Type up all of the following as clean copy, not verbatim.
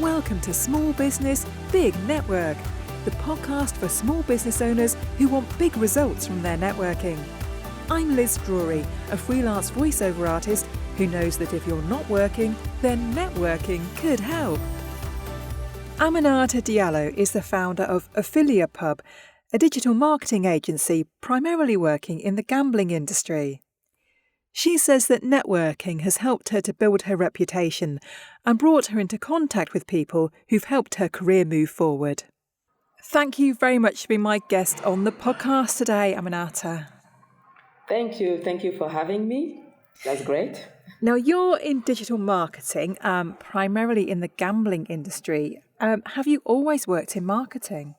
Welcome to Small Business, Big Network, the podcast for small business owners who want big results from their networking. I'm Liz Drury, a freelance voiceover artist who knows that if you're not working, then networking could help. Aminata Diallo is the founder of Afiliapub, a digital marketing agency primarily working in the gambling industry. She says that networking has helped her to build her reputation and brought her into contact with people who've helped her career move forward. Thank you very much for being my guest on the podcast today, Aminata. Thank you. Thank you for having me. That's great. Now, you're in digital marketing, primarily in the gambling industry. Have you always worked in marketing?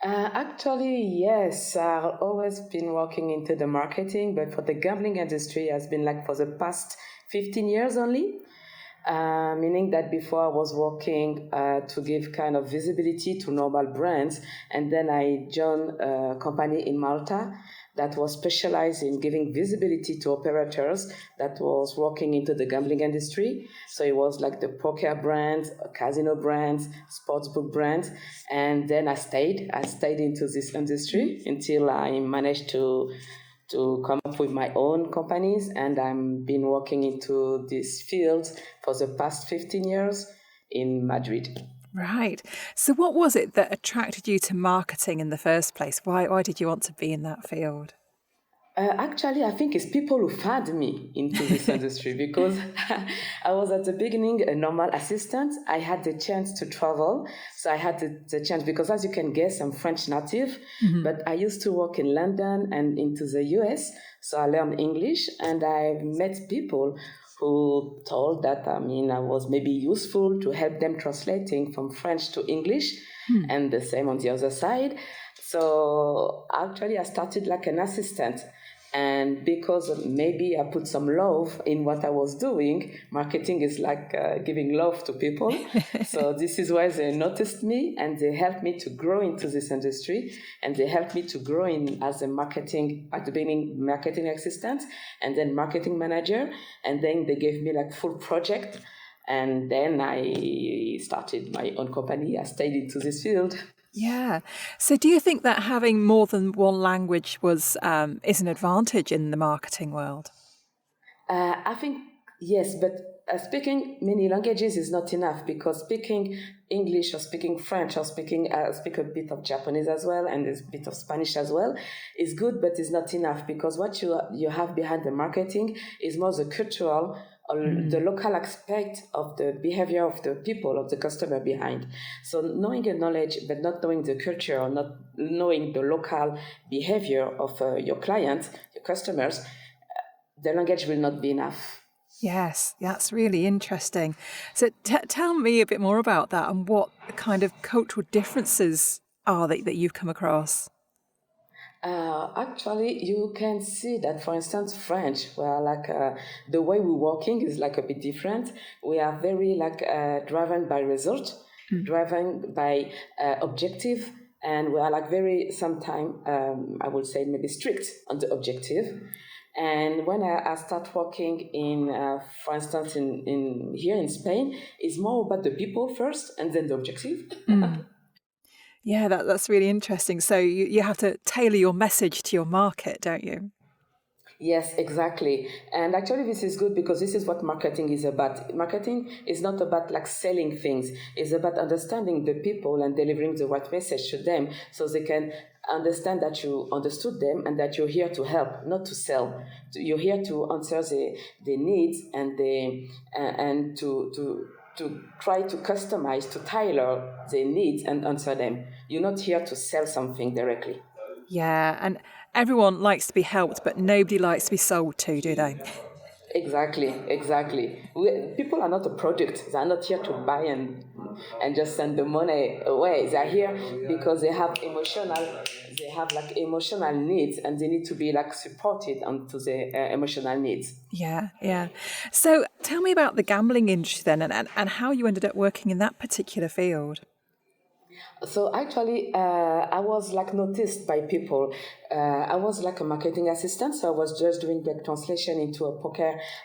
Actually, yes. I've always been working into the marketing, but for the gambling industry, has been like for the past 15 years only. Meaning that before I was working to give kind of visibility to normal brands, and then I joined a company in Malta that was specialized in giving visibility to operators that was working into the gambling industry. So it was like the poker brands, casino brands, sportsbook brands, and then I stayed into this industry until I managed to come up with my own companies, and I've been working into this field for the past 15 years in Madrid. Right. So what was it that attracted you to marketing in the first place? Why did you want to be in that field? Actually, I think it's people who found me into this industry because I was at the beginning a normal assistant. I had the chance to travel. So I had the chance because, as you can guess, I'm French native, but I used to work in London and into the US. So I learned English, and I met people who told that, I was maybe useful to help them translating from French to English, and the same on the other side. So actually, I started like an assistant. And because maybe I put some love in what I was doing, marketing is like giving love to people. So this is why they noticed me, and they helped me to grow into this industry. And they helped me to grow in as a marketing, at the beginning, marketing assistant, and then marketing manager. And then they gave me like full project. And then I started my own company. I stayed into this field. Yeah. So do you think that having more than one language is an advantage in the marketing world? I think yes, but speaking many languages is not enough, because speaking English or speaking French or speak a bit of Japanese as well, and a bit of Spanish as well is good, but it's not enough, because what you have behind the marketing is more the cultural or the local aspect of the behavior of the people, of the customer behind. So knowing the knowledge, but not knowing the culture, or not knowing the local behavior of your clients, your customers, the language will not be enough. Yes, that's really interesting. So tell me a bit more about that and what kind of cultural differences are that you've come across. Actually, you can see that, for instance, French, where the way we're working is like a bit different. We are very driven by result, driven by objective, and we are like very sometimes I would say maybe strict on the objective. And when I start working in, for instance, in here in Spain, it's more about the people first and then the objective. Yeah, that's really interesting. So you have to tailor your message to your market, don't you? Yes, exactly. And actually, this is good because this is what marketing is about. Marketing is not about like selling things. It's about understanding the people and delivering the right message to them so they can understand that you understood them and that you're here to help, not to sell. You're here to answer the needs and to try to customize, to tailor the needs and answer them. You're not here to sell something directly. Yeah, and everyone likes to be helped, but nobody likes to be sold to, do they? Exactly. People are not a product. They are not here to buy and just send the money away. They are here because they have emotional needs, and they need to be like supported onto the emotional needs. Yeah. So tell me about the gambling industry then, and how you ended up working in that particular field. So actually, I was like noticed by people. I was like a marketing assistant, so I was just doing the translation into a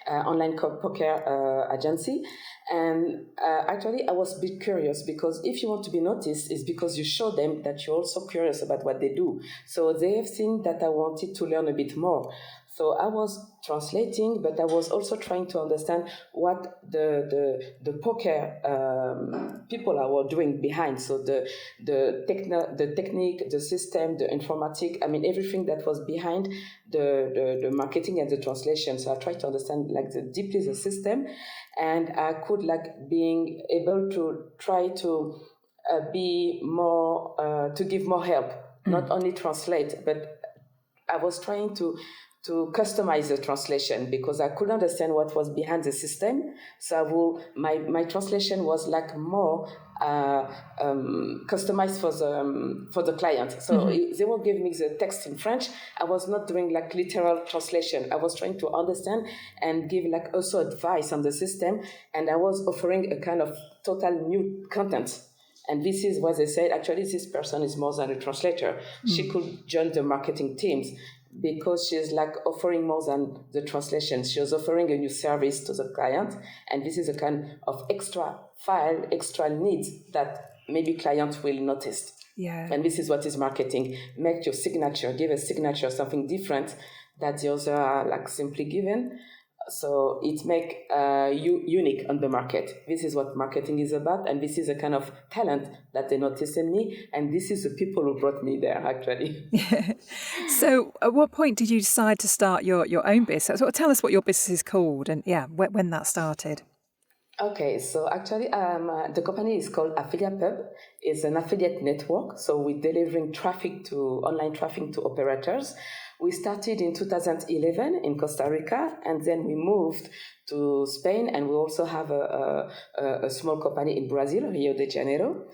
online poker agency. And actually, I was a bit curious because if you want to be noticed, it's because you show them that you're also curious about what they do. So they have seen that I wanted to learn a bit more. So I was translating, but I was also trying to understand what the poker people are doing behind. So the technique, the system, the informatic. I mean everything that was behind the marketing and the translation. So I tried to understand like deeply the system, and I could like being able to try to be more to give more help, not only translate, but I was trying to customize the translation because I couldn't understand what was behind the system. So my translation was like more customized for the client. So they will give me the text in French. I was not doing like literal translation. I was trying to understand and give like also advice on the system. And I was offering a kind of total new content. And this is what they said. Actually, this person is more than a translator. She could join the marketing teams because she's like offering more than the translation. She was offering a new service to the client. And this is a kind of extra file, extra needs that maybe client will notice. Yeah. And this is what is marketing. Make your signature, give a signature, something different that the other are like simply given. So it make you unique on the market. This is what marketing is about, and this is a kind of talent that they notice in me, and this is the people who brought me there, actually. So at what point did you decide to start your own business? So tell us what your business is called and when that started. Okay, so actually, the company is called Afiliapub. It's an affiliate network. So we're delivering online traffic to operators. We started in 2011 in Costa Rica, and then we moved to Spain, and we also have a small company in Brazil, Rio de Janeiro.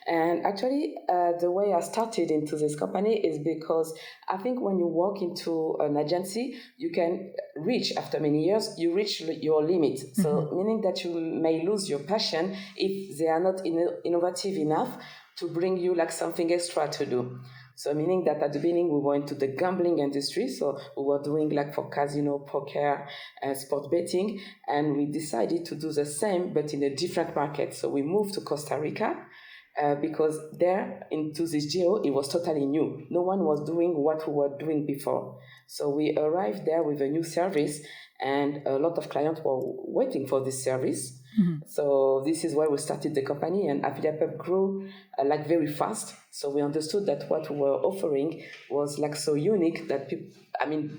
And actually, the way I started into this company is because I think when you walk into an agency, you can reach, after many years, you reach your limit. So meaning that you may lose your passion if they are not innovative enough to bring you like something extra to do. So meaning that at the beginning we were into the gambling industry, so we were doing like for casino, poker, sport betting, and we decided to do the same but in a different market. So we moved to Costa Rica. Because there into this geo, it was totally new. No one was doing what we were doing before. So we arrived there with a new service, and a lot of clients were waiting for this service. So this is why we started the company, and Afiliapub grew like very fast. So we understood that what we were offering was like so unique that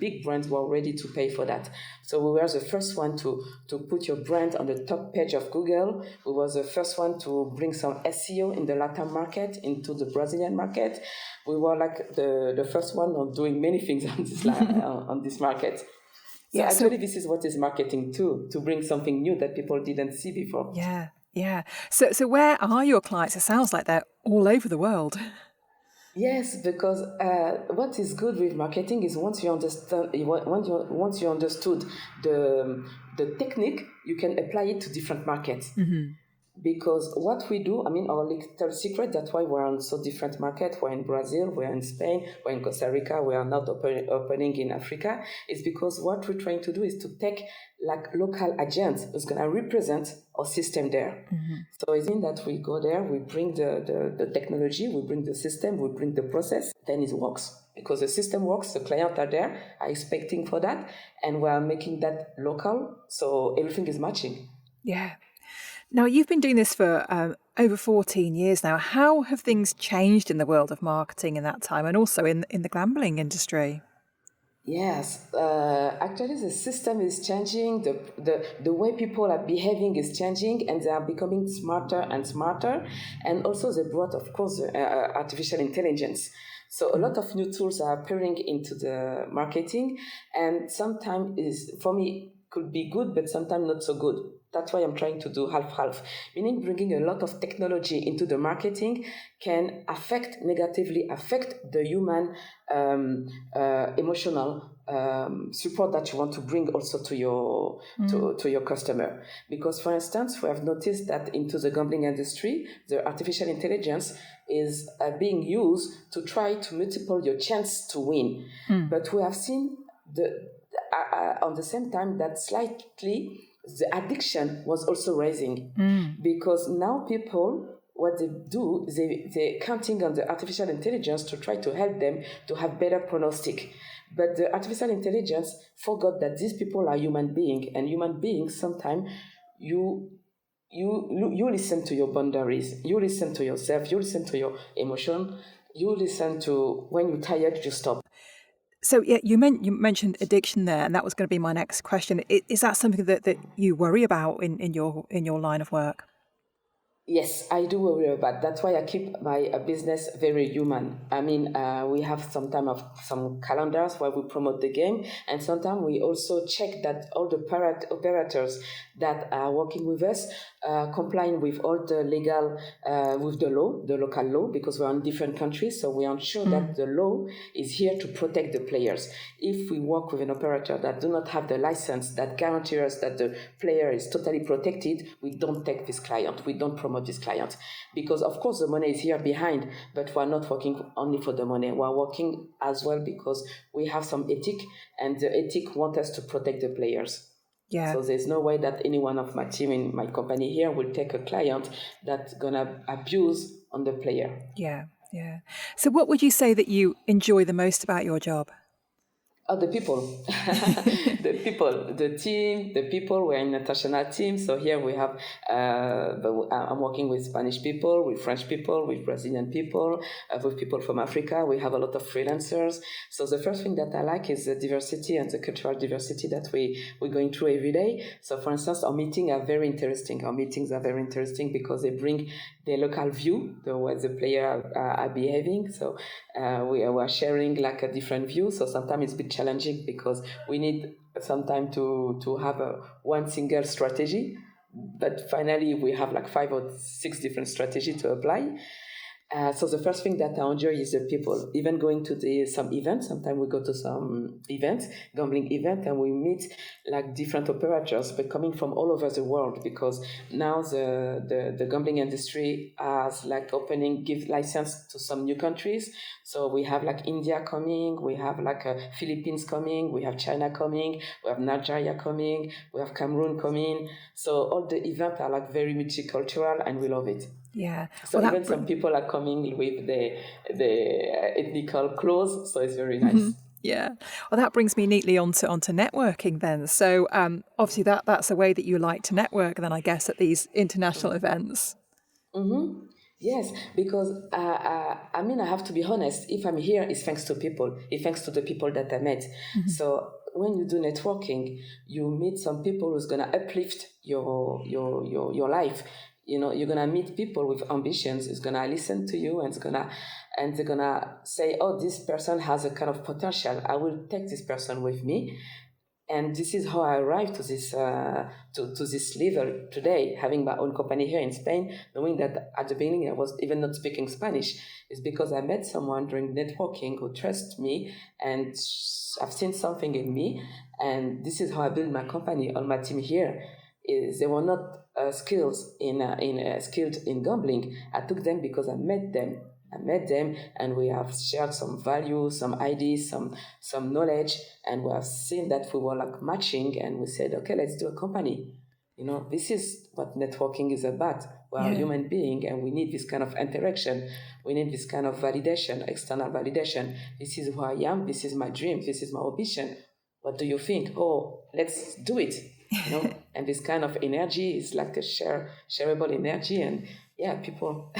big brands were ready to pay for that. So we were the first one to put your brand on the top page of Google. We were the first one to bring some SEO in the Latin market into the Brazilian market. We were like the first one on doing many things on this on this market. So actually, this is what is marketing too, to bring something new that people didn't see before. Yeah. So where are your clients? It sounds like they're all over the world. Yes, because what is good with marketing is once you understood the technique, you can apply it to different markets. Because what we do, our little secret, that's why we're on so different markets. We're in Brazil, we're in Spain, we're in Costa Rica, we are not opening in Africa, is because what we're trying to do is to take like local agents who's going to represent our system there. So it means that we go there, we bring the technology, we bring the system, we bring the process, then it works. Because the system works, the clients are there, are expecting for that, and we're making that local, so everything is matching. Yeah. Now, you've been doing this for over 14 years now. How have things changed in the world of marketing in that time, and also in the gambling industry? Yes, actually the system is changing, the way people are behaving is changing, and they are becoming smarter and smarter, and also they brought, of course, artificial intelligence. So a lot of new tools are appearing into the marketing, and sometimes for me could be good, but sometimes not so good. That's why I'm trying to do half-half, meaning bringing a lot of technology into the marketing can negatively affect the human emotional support that you want to bring also to your to your customer. Because, for instance, we have noticed that into the gambling industry, the artificial intelligence is being used to try to multiple your chance to win. But we have seen on the same time that slightly the addiction was also rising, because now people, what they do, they're counting on the artificial intelligence to try to help them to have better prognostic. But the artificial intelligence forgot that these people are human beings, and human beings sometimes you listen to your boundaries, you listen to yourself, you listen to your emotion, you listen to when you're tired, you stop. So yeah, you mentioned addiction there, and that was going to be my next question. Is that something that you worry about in your line of work? Yes, I do worry about. That's why I keep my business very human. I mean, we have some calendars where we promote the game, and sometimes we also check that all the operators that are working with us complying with all the legal with the law, the local law, because we're in different countries, so we ensure that the law is here to protect the players. If we work with an operator that do not have the license that guarantees us that the player is totally protected, we don't take this client. We don't promote this client, because of course the money is here behind, but we're not working only for the money. We're working as well because we have some ethic, and the ethic want us to protect the players. Yeah. So there's no way that any one of my team in my company here will take a client that's gonna abuse on the player. Yeah. So what would you say that you enjoy the most about your job? Oh, the people, the team, the people. We're in a international team. So here we have, I'm working with Spanish people, with French people, with Brazilian people, with people from Africa. We have a lot of freelancers. So the first thing that I like is the diversity and the cultural diversity that we're going through every day. So for instance, our meetings are very interesting. Our meetings are very interesting because they bring the local view, the way the player are behaving. So we are sharing like a different view. So sometimes it's a bit challenging because we need some time to have one single strategy. But finally, we have like 5 or 6 different strategies to apply. So the first thing that I enjoy is the people. Even going to some events, sometimes we go to some events, gambling event, and we meet like different operators, but coming from all over the world, because now the gambling industry has like give license to some new countries. So we have like India coming, we have like Philippines coming, we have China coming, we have Nigeria coming, we have Cameroon coming. So all the events are like very multicultural, and we love it. Yeah. So even some people are coming with the ethnical clothes, so it's very nice. Yeah. Well, that brings me neatly onto networking then. So obviously that's a way that you like to network then, I guess, at these international events. Mm-hmm. Yes, because I mean, I have to be honest. If I'm here, it's thanks to people. It's thanks to the people that I met. So when you do networking, you meet some people who's gonna uplift your life. You know, you're gonna meet people with ambitions. It's gonna listen to you, and they're gonna say, "Oh, this person has a kind of potential. I will take this person with me." And this is how I arrived to this to this level today, having my own company here in Spain, knowing that at the beginning I was even not speaking Spanish. It's because I met someone during networking who trusts me, and I've seen something in me, and this is how I built my company. All my team here they were not skilled in gambling. I took them because I met them. And we have shared some values, some ideas, some knowledge, and we have seen that we were like matching, and we said, okay, let's do a company. You know, this is what networking is about. We are a human being, and we need this kind of interaction. We need this kind of validation, external validation. This is who I am. This is my dream. This is my ambition. What do you think? Oh, let's do it. You know, and this kind of energy is like a shareable energy, and people.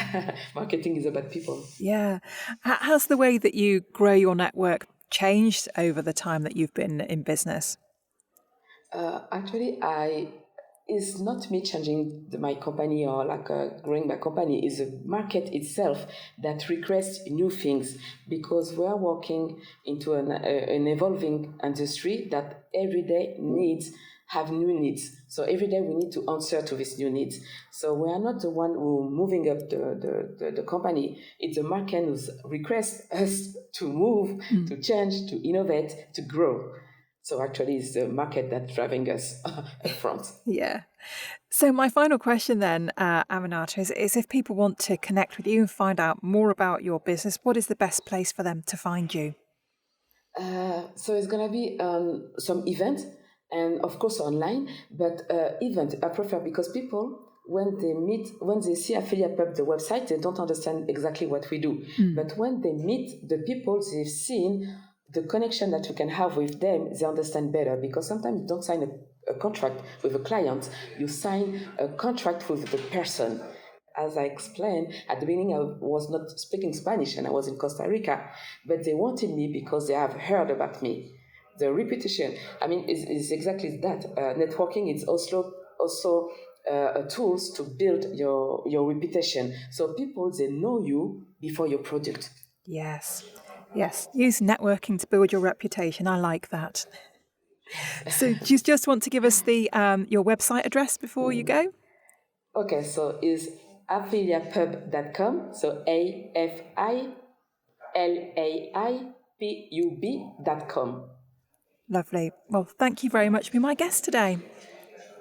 Marketing is about people. Yeah. Has the way that you grow your network changed over the time that you've been in business? Actually, it's not me changing my company or like growing my company. It's the market itself that requests new things, because we are working into an evolving industry that every day needs have new needs. So every day we need to answer to these new needs. So we are not the one who moving up the company. It's the market who requests us to move, to change, to innovate, to grow. So actually it's the market that's driving us up front. Yeah. So my final question then, Aminata, is if people want to connect with you and find out more about your business, what is the best place for them to find you? So it's going to be some event, and of course online, but event I prefer, because people, when they see Afiliapub, the website, they don't understand exactly what we do. But when they meet the people they've seen, the connection that you can have with them, they understand better, because sometimes you don't sign a contract with a client, you sign a contract with the person. As I explained, at the beginning, I was not speaking Spanish and I was in Costa Rica, but they wanted me because they have heard about me. The reputation, I mean, is exactly that. Networking is also tools to build your reputation. So people, they know you before your product. Yes. Use networking to build your reputation. I like that. So do you just want to give us the your website address before you go? Okay, so it's afiliapub.com. So AFILAIPUB.com. Lovely. Well, thank you very much for being my guest today.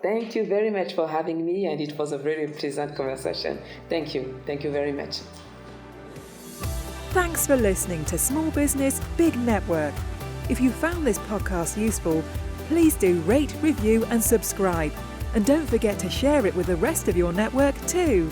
Thank you very much for having me, and it was a very pleasant conversation. Thank you. Thank you very much. Thanks for listening to Small Business, Big Network. If you found this podcast useful, please do rate, review and subscribe. And don't forget to share it with the rest of your network too.